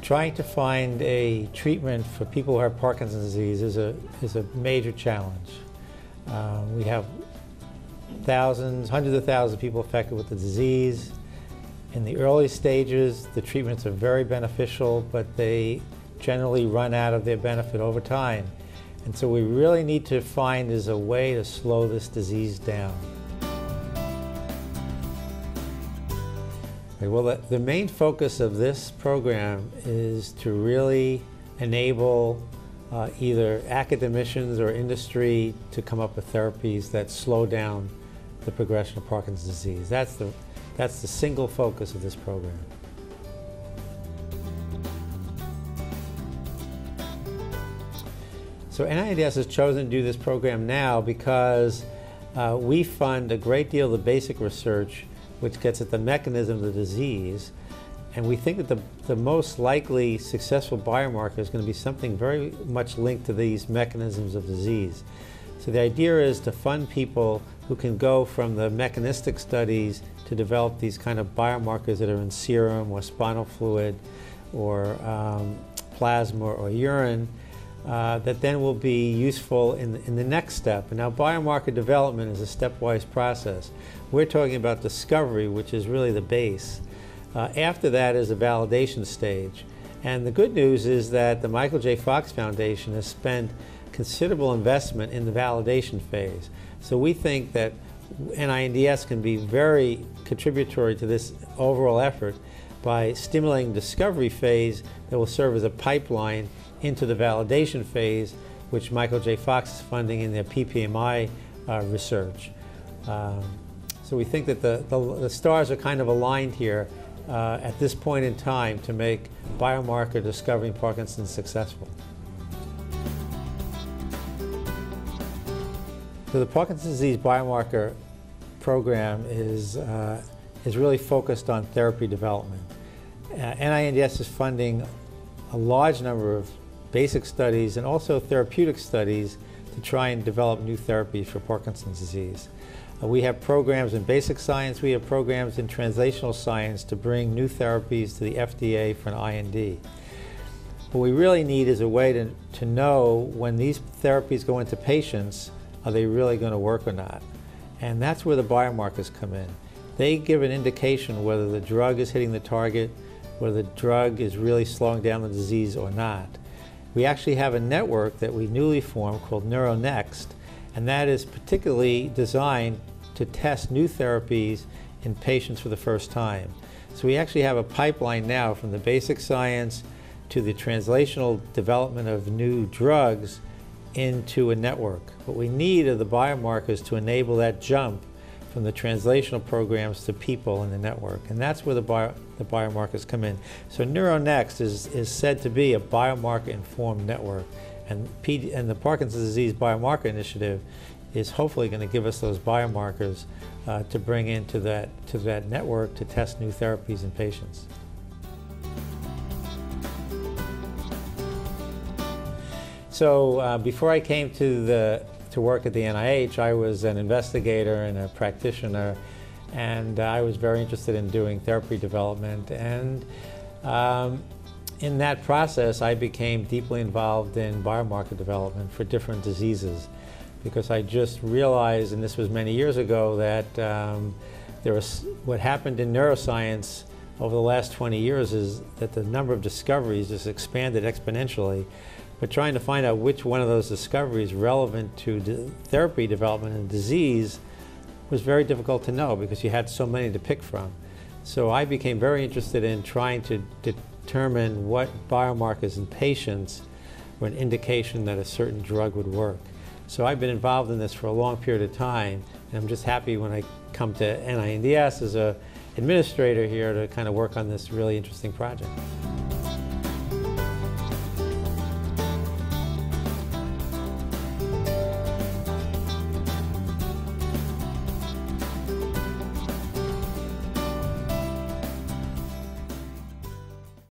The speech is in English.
Trying to find a treatment for people who have Parkinson's disease is a major challenge. We have thousands, hundreds of thousands of people affected with the disease. In the early stages, the treatments are very beneficial, but they generally run out of their benefit over time. And so we really need to find a way to slow this disease down. Well, the main focus of this program is to really enable either academicians or industry to come up with therapies that slow down the progression of Parkinson's disease. That's the single focus of this program. So NINDS has chosen to do this program now because we fund a great deal of the basic research which gets at the mechanism of the disease, and we think that the most likely successful biomarker is going to be something very much linked to these mechanisms of disease. So the idea is to fund people who can go from the mechanistic studies to develop these kind of biomarkers that are in serum or spinal fluid or plasma or urine that then will be useful in the next step. And now biomarker development is a stepwise process. We're talking about discovery, which is really the base. After that is a validation stage. And the good news is that the Michael J. Fox Foundation has spent considerable investment in the validation phase. So we think that NINDS can be very contributory to this overall effort by stimulating the discovery phase that will serve as a pipeline into the validation phase, which Michael J. Fox is funding in their PPMI research. So we think that the stars are kind of aligned here at this point in time to make biomarker discovery in Parkinson's successful. So the Parkinson's disease biomarker program is really focused on therapy development. NINDS is funding a large number of basic studies and also therapeutic studies to try and develop new therapies for Parkinson's disease. We have programs in basic science, we have programs in translational science to bring new therapies to the FDA for an IND. What we really need is a way to know when these therapies go into patients, are they really going to work or not? And that's where the biomarkers come in. They give an indication whether the drug is hitting the target, whether the drug is really slowing down the disease or not. We actually have a network that we newly formed called NeuroNext, and that is particularly designed to test new therapies in patients for the first time. So we actually have a pipeline now from the basic science to the translational development of new drugs into a network. What we need are the biomarkers to enable that jump from the translational programs to people in the network, and that's where the biomarkers come in. So NeuroNext is said to be a biomarker-informed network, and the Parkinson's Disease Biomarker Initiative is hopefully going to give us those biomarkers to bring into that network to test new therapies in patients. So before I came to work at the NIH, I was an investigator and a practitioner, and I was very interested in doing therapy development. And in that process, I became deeply involved in biomarker development for different diseases, because I just realized, and this was many years ago, that what happened in neuroscience over the last 20 years is that the number of discoveries just expanded exponentially. But trying to find out which one of those discoveries relevant to therapy development and disease was very difficult to know because you had so many to pick from. So I became very interested in trying to determine what biomarkers in patients were an indication that a certain drug would work. So I've been involved in this for a long period of time, and I'm just happy when I come to NINDS as an administrator here to kind of work on this really interesting project.